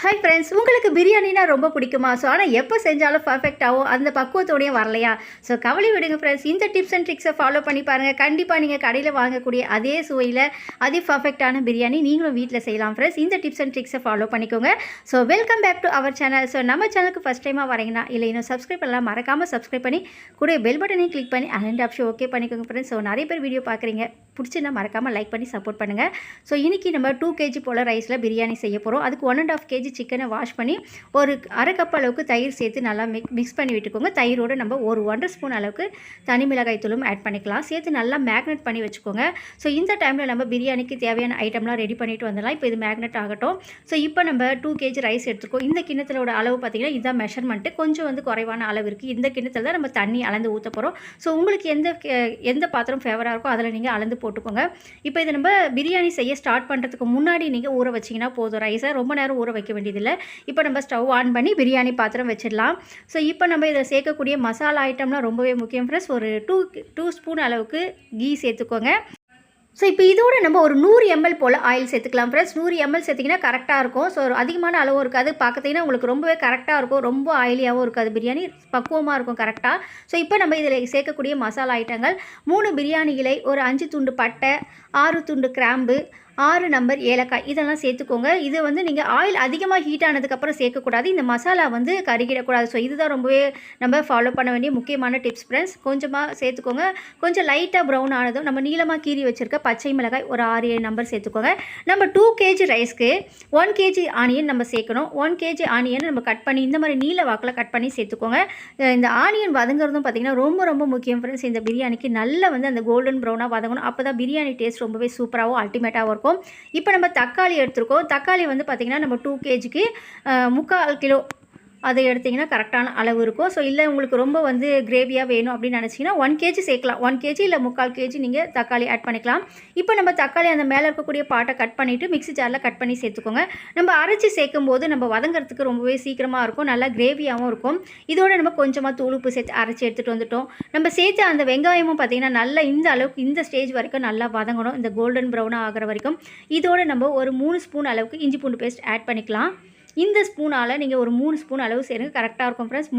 Hi friends, உங்களுக்கு பிரியாணினா ரொம்ப பிடிக்குமா? ஸோ ஆனால் எப்போ செஞ்சாலும் பர்ஃபெக்டாகவும் அந்த பக்குவத்தோடையும் வரலையா? ஸோ கவலை விடுங்க ஃப்ரெண்ட்ஸ், இந்த டிப்ஸ் அண்ட் ட்ரிக்ஸை ஃபாலோ பண்ணி பாருங்கள். கண்டிப்பாக நீங்கள் கடையில் வாங்கக்கூடிய அதே சுவையில் அதே பர்ஃபெக்டான பிரியாணி நீங்களும் வீட்டில் செய்யலாம் ஃப்ரெண்ட்ஸ். இந்த டிப்ஸ் அண்ட் ட்ரிக்ஸை ஃபாலோ பண்ணிக்கோங்க. So welcome back to our channel. So நம்ம சேனலுக்கு ஃபஸ்ட் டைமாக வரீங்கன்னா இல்லை இன்னும் சப்ஸ்கிரைப் பண்ணலாம், மறக்காமல் சப்ஸ்கிரைப் பண்ணி கூட பெல் பட்டனையும் கிளிக் பண்ணி அண்ட் ஆப்ஷன் ஓகே பண்ணிக்கோங்க ஃப்ரெண்ட்ஸ். ஸோ நிறைய பேர் வீடியோ பார்க்குறீங்க, பிடிச்சிருந்தா மறக்காமல் லைக் பண்ணி சப்போர்ட் பண்ணுங்கள். ஸோ இன்றைக்கி நம்ம 2 kg போல் ரைஸில் பிரியாணி செய்ய போகிறோம். அதுக்கு 1.5 kg சிக்கனை வாஷ் பண்ணி ஒரு அரை கப் அளவுக்கு தயிர் சேர்த்து நல்லா மிக்ஸ் பண்ணி விட்டுக்கோங்க. தயிரோடு நம்ம ஒரு 1.5 ஸ்பூன் அளவுக்கு தனி மிளகாய் தூளும் ஆட் பண்ணிக்கலாம். சேர்த்து நல்லா மேக்னெட் பண்ணி வச்சுக்கோங்க. ஸோ இந்த டைமில் நம்ம பிரியாணிக்கு தேவையான ஐட்டம்லாம் ரெடி பண்ணிட்டு வந்துடலாம். இப்போ இது மேக்னெட் ஆகட்டும். ஸோ இப்போ நம்ம 2 kg ரைஸ் எடுத்துருக்கோம். இந்த கிண்ணத்திலோட அளவு பார்த்திங்கன்னா இதுதான் மெஷர்மெண்ட்டு. கொஞ்சம் குறைவான அளவு இருக்குது. இந்த கிண்ணத்தில் தான் நம்ம தண்ணி அளந்து ஊற்ற போகிறோம். ஸோ உங்களுக்கு எந்த பாத்திரம் ஃபேவராக இருக்கோ அதில் நீங்கள் அளந்து போட்டுக்கோங்க. இப்போ இதை நம்ம பிரியாணி செய்ய ஸ்டார்ட் பண்ணுறதுக்கு முன்னாடி நீங்கள் ஊற வச்சிங்கன்னா போதும். ரைஸை ரொம்ப நேரம் ஊற வைக்க வேண்டியதில்லை. இப்போ நம்ம ஸ்டவ் ஆன் பண்ணி பிரியாணி பாத்திரம் வச்சிடலாம். ஸோ இப்போ நம்ம இதை சேர்க்கக்கூடிய மசாலா ஐட்டம்லாம் ரொம்பவே முக்கியம் ஃப்ரெண்ட்ஸ். ஒரு 2 ஸ்பூன் அளவுக்கு கீ சேர்த்துக்கோங்க. ஸோ இப்போ இதோட நம்ம ஒரு 100 ml போல் ஆயில் சேர்த்துக்கலாம் ஃப்ரெண்ட்ஸ். 100 ml சேர்த்திங்கன்னா கரெக்டாக இருக்கும். ஸோ அதிகமான அளவும் இருக்காது, பார்த்திங்கன்னா உங்களுக்கு ரொம்பவே கரெக்டாக இருக்கும். ரொம்ப ஆயிலியாகவும் இருக்காது, பிரியாணி பக்குவமாக இருக்கும் கரெக்டாக. ஸோ இப்போ நம்ம இதில் சேர்க்கக்கூடிய மசாலா ஐட்டங்கள் 3 பிரியாணி இலை, ஒரு 5 துண்டு பட்டை, 6 துண்டு கிராம்பு, 6 நம்பர் ஏலக்காய் இதெல்லாம் சேர்த்துக்கோங்க. இது நீங்கள் ஆயில் அதிகமாக ஹீட் ஆனதுக்கப்புறம் சேர்க்கக்கூடாது. இந்த மசாலா கருகிடக்கூடாது. ஸோ இதுதான் ரொம்பவே நம்ம ஃபாலோ பண்ண வேண்டிய முக்கியமான டிப்ஸ் ஃப்ரெண்ட்ஸ். கொஞ்சமாக சேர்த்துக்கோங்க. கொஞ்சம் லைட்டாக ப்ரௌன் ஆனதும் நம்ம நீளமாக கீறி வச்சுருக்க பச்சை மிளகாய் ஒரு 6-7 நம்பர் சேர்த்துக்கோங்க. நம்ம 2 kg ரைஸ்க்கு 1 kg ஆனியன் நம்ம சேர்க்கணும். 1 kg ஆனியன் நம்ம கட் பண்ணி இந்த மாதிரி நீல வாக்கில் கட் பண்ணி சேர்த்துக்கோங்க. இந்த ஆனியன் வதங்குறதும் பார்த்திங்கன்னா ரொம்ப முக்கியம் ஃப்ரெண்ட்ஸ். இந்த பிரியாணிக்கு நல்லா அந்த கோல்டன் ப்ரௌனாக வதங்கணும். அப்போ தான் பிரியாணி டேஸ்ட் ரொம்பவே சூப்பராகவும் அல்டிமேட்டாகவும் இருக்கும். இப்போ நம்ம தக்காளி எடுத்துருக்கோம். தக்காளி பார்த்திங்கன்னா நம்ம 2 kgக்கு 3/4 கிலோ அதை எடுத்திங்கன்னா கரெக்டான அளவு இருக்கும். ஸோ இல்லை உங்களுக்கு ரொம்ப கிரேவியாக வேணும் அப்படின்னு நினச்சிங்கன்னா 1 kg சேர்க்கலாம். 1 kg இல்லை 3/4 kg நீங்கள் தக்காளி ஆட் பண்ணிக்கலாம். இப்போ நம்ம தக்காளி அந்த மேலே இருக்கக்கூடிய பாட்டை கட் பண்ணிவிட்டு மிக்ஸி ஜாரில் கட் பண்ணி சேர்த்துக்கோங்க. நம்ம அரைச்சி சேர்க்கும் போது நம்ம வதங்கிறதுக்கு ரொம்பவே சீக்கிரமாக இருக்கும், நல்லா கிரேவியாகவும் இருக்கும். இதோட நம்ம கொஞ்சமாக தூள் உப்பு சேர்த்து அரைச்சி எடுத்துகிட்டு வந்துட்டோம். நம்ம சேர்த்து அந்த வெங்காயமும் பார்த்திங்கன்னா நல்லா இந்த அளவுக்கு இந்த ஸ்டேஜ் வரைக்கும் நல்லா வதங்கணும், இந்த கோல்டன் ப்ரௌனாக ஆகிற வரைக்கும். இதோட நம்ம ஒரு 3 ஸ்பூன் அளவுக்கு இஞ்சி பூண்டு பேஸ்ட் ஆட் பண்ணிக்கலாம். இந்த ஸ்பூனால் நீங்கள் ஒரு 3 ஸ்பூன் அளவு சேருங்க, கரெக்டாக இருக்கும் ஃப்ரெண்ட்ஸ்.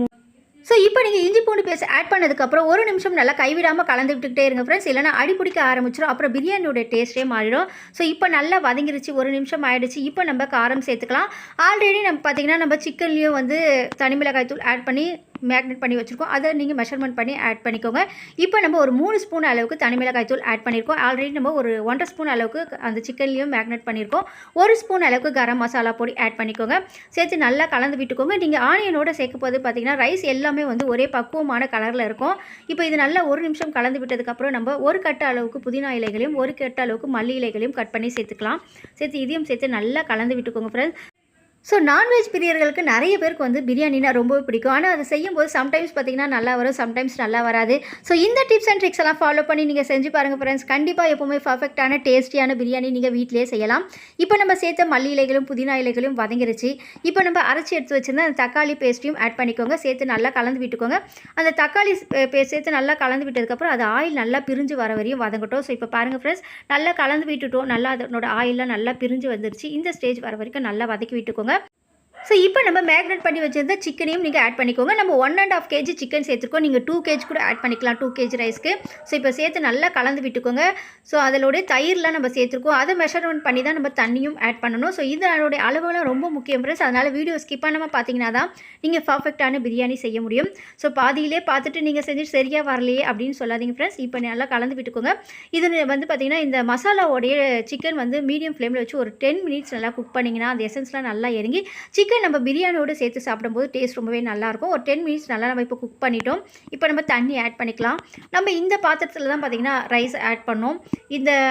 ஸோ இப்போ நீங்கள் இஞ்சி பூண்டு பேஸ்ட் ஆட் பண்ணதுக்கப்புறம் ஒரு நிமிஷம் நல்லா கைவிடாமல் கலந்து விட்டுக்கிட்டே இருங்க ஃப்ரெண்ட்ஸ். இல்லைனா அடி பிடிக்க ஆரம்பிச்சிடும், அப்புறம் பிரியாணியோட டேஸ்ட்டே மாறிடும். ஸோ இப்போ நல்லா வதங்கிருச்சு, ஒரு நிமிஷம் ஆகிடுச்சு. இப்போ நம்ம காரம் சேர்த்துக்கலாம். ஆல்ரெடி நம்ம பார்த்திங்கன்னா நம்ம சிக்கன்லேயும் தனி மிளகாய் தூள் ஆட் பண்ணி மேக்னெட் பண்ணி வச்சுருக்கோம். அதை நீங்கள் மெஷர்மெண்ட் பண்ணி ஆட் பண்ணிக்கோங்க. இப்போ நம்ம ஒரு 3 ஸ்பூன் அளவுக்கு தனி மிளகாய் தூள் ஆட் பண்ணியிருக்கோம். ஆல்ரெடி நம்ம ஒரு 1.5 ஸ்பூன் அளவுக்கு அந்த சிக்கன்லேயும் மேக்னெட் பண்ணியிருக்கோம். 1 ஸ்பூன் அளவுக்கு கரம் மசாலா பொடி ஆட் பண்ணிக்கோங்க. சேர்த்து நல்லா கலந்து விட்டுக்கோங்க. நீங்கள் ஆனியனோட சேர்க்கும் போது பார்த்திங்கன்னா ரைஸ் எல்லாமே ஒரே பக்குவமான கலரில் இருக்கும். இப்போ இது நல்லா ஒரு நிமிஷம் கலந்து விட்டதுக்கப்புறம் நம்ம ஒரு கட்டு அளவுக்கு புதினா இலைகளையும் ஒரு கட்டு அளவுக்கு மல்லி இலைகளையும் கட் பண்ணி சேர்த்துக்கலாம். சேர்த்து இதையும் சேர்த்து நல்லா கலந்து விட்டுக்கோங்க ஃப்ரெண்ட்ஸ். ஸோ நான்வெஜ் பிரியர்களுக்கு நிறைய பேருக்கு பிரியாணினா ரொம்பவே பிடிக்கும். ஆனால் அதை செய்யும்போது சம்டைம்ஸ் பார்த்திங்கன்னா நல்லா வரும், சம்டைம்ஸ் நல்லா வராது. ஸோ இந்த டிப்ஸ் அண்ட் ட்ரிக்ஸ் எல்லாம் ஃபாலோ பண்ணி நீங்கள் செஞ்சு பாருங்கள் ஃப்ரெண்ட்ஸ். கண்டிப்பாக எப்போவுமே பர்ஃபெக்டான டேஸ்டியான பிரியாணி நீங்கள் வீட்டிலே செய்யலாம். இப்போ நம்ம சேர்த்த மல்லி இலைகளும் புதினா இலைகளும் வதங்கிருச்சு. இப்போ நம்ம அரைச்சி எடுத்து வச்சுருந்தா அந்த தக்காளி பேஸ்ட்டையும் ஆட் பண்ணிக்கோங்க. சேர்த்து நல்லா கலந்து விட்டுக்கோங்க. அந்த தக்காளி பேஸ்ட் சேர்த்து நல்லா கலந்து விட்டதுக்கப்புறம் அது ஆயில் நல்லா பிரிஞ்சு வர வரையும் வதங்கட்டும். ஸோ இப்போ பாருங்கள் ஃப்ரெண்ட்ஸ், நல்லா கலந்து விட்டுட்டோம். நல்லா அதனோட ஆயிலெலாம் நல்லா பிரிஞ்சு வந்துருச்சு. இந்த ஸ்டேஜ் வர வரைக்கும் நல்லா வதக்கி விட்டுக்கோங்க. ஸோ இப்போ நம்ம மேக்னெட் பண்ணி வச்சுருந்த சிக்கனையும் நீங்கள் ஆட் பண்ணிக்கோங்க. நம்ம 1.5 kg சிக்கன் சேர்த்துருக்கோம். நீங்கள் 2 kg கூட ஆட் பண்ணிக்கலாம் 2 kg ரைஸ்க்கு. ஸோ இப்போ சேர்த்து நல்லா கலந்து விட்டுக்கோங்க. ஸோ அதோடைய தயிர்லாம் நம்ம சேர்த்துருக்கோம். அதை மெஷர்மெண்ட் பண்ணி தான் நம்ம தண்ணியும் ஆட் பண்ணணும். ஸோ இதோடைய அளவுலாம் ரொம்ப முக்கியம் ஃப்ரெண்ட்ஸ். அதனால் வீடியோ ஸ்கிப் பண்ணாமல் பார்த்தீங்கன்னா தான் நீங்கள் பர்ஃபெக்டான பிரியாணி செய்ய முடியும். ஸோ பாதியிலே பார்த்துட்டு நீங்கள் செஞ்சு சரியாக வரலையே அப்படின்னு சொல்லாதீங்க ஃப்ரெண்ட்ஸ். இப்போ நல்லா கலந்து விட்டுக்கோங்க. இது பார்த்திங்கன்னா இந்த மசாலாவோடைய சிக்கன் மீடியம் ஃப்ளேமில் வச்சு ஒரு 10 மினிட்ஸ் நல்லா குக் பண்ணிங்கன்னா அந்த எசன்ஸ்லாம் நல்லா இறங்கி சிக்கன் நம்ம பிரியாணியோடு சேர்த்து சாப்பிடும்போது டேஸ்ட் ரொம்பவே நல்லாயிருக்கும். ஒரு 10 மினிட்ஸ் நல்லா நம்ம இப்போ குக் பண்ணிட்டோம். இப்போ நம்ம தண்ணி ஆட் பண்ணிக்கலாம். நம்ம இந்த பாத்திரத்தில் தான் பார்த்திங்கன்னா ரைஸ் ஆட் பண்ணோம்.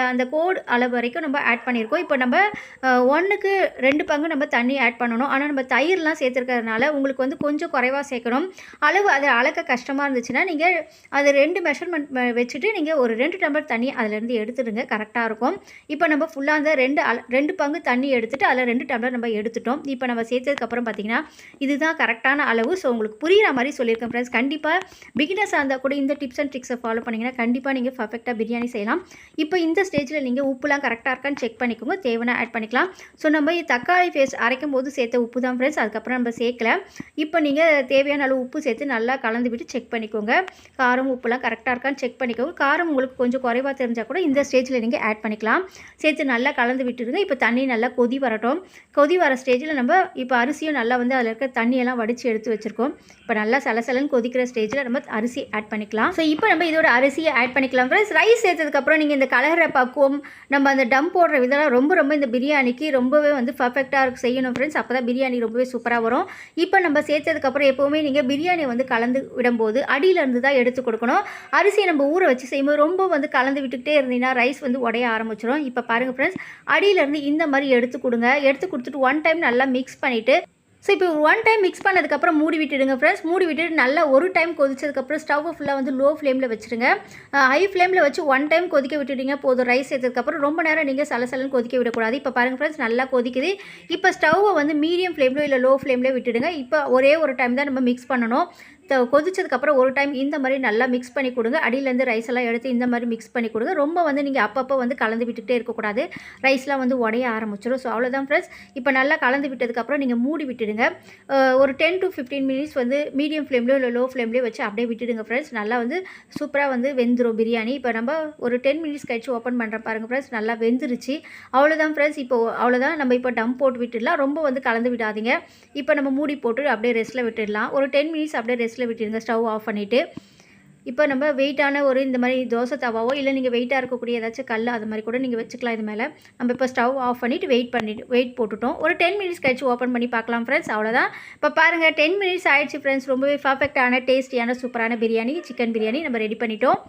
அந்த கோடு அளவு வரைக்கும் நம்ம ஆட் பண்ணியிருக்கோம். இப்போ நம்ம 1க்கு 2 பங்கு நம்ம தண்ணி ஆட் பண்ணணும். ஆனால் நம்ம தயிர்லாம் சேர்த்துருக்கிறதுனால உங்களுக்கு கொஞ்சம் குறைவாக சேர்க்கணும். அளவு அதை அளக்க கஷ்டமாக இருந்துச்சுன்னா நீங்கள் அது 2 மெஷர்மெண்ட் வச்சுட்டு நீங்கள் ஒரு 2 டம்ளர் தண்ணி அதிலேருந்து எடுத்துடுங்க, கரெக்டாக இருக்கும். இப்போ நம்ம ஃபுல்லாக அந்த 2 பங்கு தண்ணி எடுத்துகிட்டு அதில் 2 டம்ளர் நம்ம எடுத்துட்டோம். இப்போ நம்ம சேர்த்து சேர்த்ததுக்கப்புறம் பார்த்தீங்கன்னா இதுதான் கரெக்டான அளவு. ஸோ உங்களுக்கு புரிகிற மாதிரி சொல்லியிருக்கேன் ஃப்ரெண்ட்ஸ். கண்டிப்பாக பிகினர்ஸாக இருந்தால் கூட இந்த டிப்ஸ் அண்ட் ட்ரிக்ஸை ஃபாலோ பண்ணிங்கன்னா கண்டிப்பாக நீங்கள் பர்ஃபெக்டாக பிரியாணி செய்யலாம். இப்போ இந்த ஸ்டேஜில் நீங்கள் உப்புலாம் கரெக்டாக இருக்கான்னு செக் பண்ணிக்கோங்க. தேவைன்னா ஆட் பண்ணிக்கலாம். ஸோ நம்ம தக்காளி பேஸ்ட் அரைக்கும் போது சேர்த்த உப்பு தான் ஃப்ரெண்ட்ஸ். அதுக்கப்புறம் நம்ம சேர்க்கல. இப்போ நீங்கள் தேவையான அளவு உப்பு சேர்த்து நல்லா கலந்து விட்டு செக் பண்ணிக்கோங்க. காரம் உப்புலாம் கரெக்டாக இருக்கான்னு செக் பண்ணிக்கோங்க. காரம் உங்களுக்கு கொஞ்சம் குறைவாக தெரிஞ்சால் கூட இந்த ஸ்டேஜில் நீங்கள் ஆட் பண்ணிக்கலாம். சேர்த்து நல்லா கலந்து விட்டுடுங்க. இப்போ தண்ணி நல்லா கொதி வரட்டும். கொதி வர ஸ்டேஜில் நம்ம இப்போ அரிசியும் நல்லா வந்து அதில் இருக்க தண்ணியெல்லாம் வடித்து எடுத்து வச்சுருக்கோம். இப்போ நல்லா சலசலன்னு கொதிக்கிற ஸ்டேஜில் நம்ம அரிசி ஆட் பண்ணிக்கலாம். ஸோ இப்போ நம்ம இதோட அரிசியை ஆட் பண்ணிக்கலாம் ஃப்ரெண்ட்ஸ். ரைஸ் சேர்த்ததுக்கப்புறம் நீங்கள் இந்த கலர பக்குவம் நம்ம அந்த டம் போடுற விதெல்லாம் ரொம்ப இந்த பிரியாணிக்கு ரொம்பவே வந்து பர்ஃபெக்டாக செய்யணும் ஃப்ரெண்ட்ஸ். அப்போ தான் பிரியாணி ரொம்பவே சூப்பராக வரும். இப்போ நம்ம சேர்த்ததுக்கப்புறம் எப்போவுமே நீங்கள் பிரியாணியை வந்து கலந்து விடும்போது அடியிலேருந்து தான் எடுத்து கொடுக்கணும். அரிசியை நம்ம ஊற வச்சு செய்யும்போது ரொம்ப வந்து கலந்து விட்டுக்கிட்டே இருந்தீங்கன்னா ரைஸ் வந்து உடைய ஆரம்பிச்சிடும். இப்போ பாருங்கள் ஃப்ரெண்ட்ஸ், அடியிலேருந்து இந்த மாதிரி எடுத்து கொடுங்க. எடுத்து கொடுத்துட்டு ஒன் டைம் நல்லா மிக்ஸ் பண்ணிவிட்டு ஸோ இப்போ ஒன் டைம் மிக்ஸ் பண்ணதுக்கப்புறம் மூடி விட்டுடுங்க ஃப்ரெண்ட்ஸ். மூடி விட்டுட்டு நல்லா ஒரு டைம் கொதிச்சதுக்கப்புறம் ஸ்டவ்வை ஃபுல்லாக வந்து லோ ஃப்ளேமில் வச்சுருங்க. ஹை ஃப்ளேமில் வச்சு ஒன் டைம் கொதிக்க விட்டுட்டீங்க போதும். ரைஸ் சேர்த்ததுக்கப்புறம் ரொம்ப நேரம் நீங்கள் சலசலன்னு கொதிக்க விடக்கூடாது. இப்போ பாருங்கள் ஃப்ரெண்ட்ஸ், நல்லா கொதிக்குது. இப்போ ஸ்டவ்வை வந்து மீடியம் ஃப்ளேம்லோ இல்லை லோ ஃப்ளேம்லேயே விட்டுடுங்க. இப்போ ஒரே ஒரு டைம் தான் நம்ம மிக்ஸ் பண்ணணும். கொதிச்சதுக்கப்புறம் ஒரு டைம் இந்த மாதிரி நல்லா மிக்ஸ் பண்ணி கொடுங்க. அடியிலேருந்து ரைஸ் எல்லாம் எடுத்து இந்த மாதிரி மிக்ஸ் பண்ணி கொடுங்க. ரொம்ப வந்து நீங்கள் அப்பப்போ வந்து கலந்து விட்டுகிட்டே இருக்கக்கூடாது. ரைஸ்லாம் வந்து உடைய ஆரம்பிச்சிடும். ஸோ அவ்வளோதான் ஃப்ரெண்ட்ஸ். இப்போ நல்லா கலந்து விட்டதுக்கப்புறம் நீங்கள் மூடி விட்டுடுங்க. ஒரு 10 to 15 மினிட்ஸ் வந்து மீடியம் ஃப்ளேம்லையோ இல்லை லோ ஃப்ளேம்லையோ வச்சு அப்படியே விட்டுடுங்க ஃப்ரெண்ட்ஸ். நல்லா வந்து சூப்பராக வந்து வெந்துடும் பிரியாணி. இப்போ நம்ம ஒரு 10 மினிட்ஸ் கழிச்சு ஓப்பன் பண்ணுற பாருங்கள் ஃப்ரெண்ட்ஸ், நல்லா வெந்துருச்சு. அவ்வளோதான் ஃப்ரெண்ட்ஸ். இப்போ அவ்வளோதான், நம்ம இப்போ டம் போட்டு விட்டுடலாம். ரொம்ப வந்து கலந்து விடாதீங்க. இப்போ நம்ம மூடி போட்டு அப்படியே ரெஸ்ட்டில் விட்டுடலாம். ஒரு 10 மினிட்ஸ் அப்படியே ரெஸ்ட்டில் விட்டுருங்க ஸ்டவ் ஆஃப் பண்ணிவிட்டு. இப்போ நம்ம வெயிட்டான ஒரு இந்த மாதிரி தோசை தவாவோ இல்லை நீங்கள் வெயிட்டாக இருக்கக்கூடிய ஏதாச்சும் கல் அது மாதிரி கூட நீங்கள் வச்சுக்கலாம். இது மேலே நம்ம இப்போ ஸ்டவ் ஆஃப் பண்ணிவிட்டு வெயிட் போட்டுட்டோம். ஒரு 10 மினிட்ஸ் கழிச்சு ஓப்பன் பண்ணி பார்க்கலாம் ஃப்ரெண்ட்ஸ். அவ்வளோதான். இப்போ பாருங்கள் 10 மினிட்ஸ் ஆயிடுச்சு ஃப்ரெண்ட்ஸ். ரொம்பவே பர்ஃபெக்டான டேஸ்டியான சூப்பரான பிரியாணி, சிக்கன் பிரியாணி நம்ம ரெடி பண்ணிட்டோம்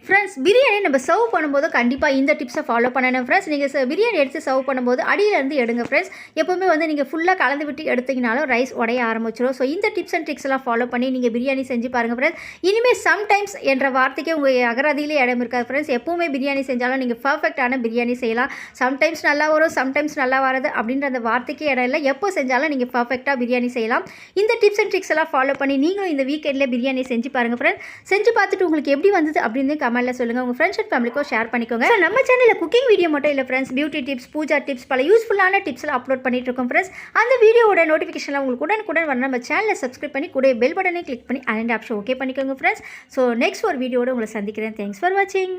ஃப்ரெண்ட்ஸ். பிரியாணி நம்ம சர்வ் பண்ணும்போது கண்டிப்பாக இந்த டிப்ஸை ஃபாலோ பண்ணணும் ஃப்ரெண்ட்ஸ். நீங்கள் பிரியாணி எடுத்து சர்வ் பண்ணும்போது அடியிலேருந்து எடுங்க ஃப்ரெண்ட்ஸ். எப்போவுமே வந்து நீங்கள் ஃபுல்லாக கலந்து விட்டு எடுத்திங்கனாலும் ரைஸ் உடைய ஆரம்பிச்சிடும். ஸோ இந்த டிப்ஸ் அண்ட் ட்ரிக்ஸ் எல்லாம் ஃபாலோ பண்ணி நீங்கள் பிரியாணி செஞ்சு பாருங்கள் ஃப்ரெண்ட்ஸ். இனிமேல் சம்டைம்ஸ் என்ற வார்த்தைக்கு உங்கள் அகராதியிலே இடம் இருக்காது ஃப்ரெண்ட்ஸ். எப்போவுமே பிரியாணி செஞ்சாலும் நீங்கள் பர்ஃபெக்டான பிரியாணி செய்யலாம். சம்டைம்ஸ் நல்லா வரும், சம்டைம்ஸ் நல்லா வராது அப்படின்ற அந்த வார்த்தைக்கு இடம் இல்லை. எப்போ செஞ்சாலும் நீங்கள் பர்ஃபெக்டாக பிரியாணி செய்யலாம். இந்த டிப்ஸ் அண்ட் ட்ரிக்ஸ் எல்லாம் ஃபாலோ பண்ணி நீங்களும் இந்த வீக்கெண்டில் பிரியாணி செஞ்சு பாருங்கள் ஃப்ரெண்ட்ஸ். செஞ்சு பார்த்துட்டு உங்களுக்கு எப்படி வந்தது அப்படின்னு கமெண்ட்ல சொல்லுங்கள். உங்கள் ஃப்ரெண்ட்ஸ் அண்ட் ஃபேமிலிக்கும் ஷேர் பண்ணிக்கோங்க. நம்ம சேனலில் குக்கிங் வீடியோ மட்டும் இல்லை friends, beauty tips, puja tips, பல யூஸ்ஃபுல்லான டிப்ஸ்லாம் அப்லோட் பண்ணிட்டு இருக்கோம் ஃப்ரெண்ட்ஸ். அந்த வீடியோட நோட்டிஃபிகேஷன் உங்களுக்கு உடனுக்குடன் வரணும். நம்ம சேனலை சப்ஸ்கிரைப் பண்ணி கூட பெல் பட்டனை கிளிக் பண்ணி அண்ட் ஆப்ஷன் ஓகே பண்ணிக்கோங்க ஃப்ரெண்ட்ஸ். ஸோ நெக்ஸ்ட் ஒரு வீடியோட உங்களை சந்திக்கிறேன். தேங்க்ஸ் ஃபார் வாட்சிங்.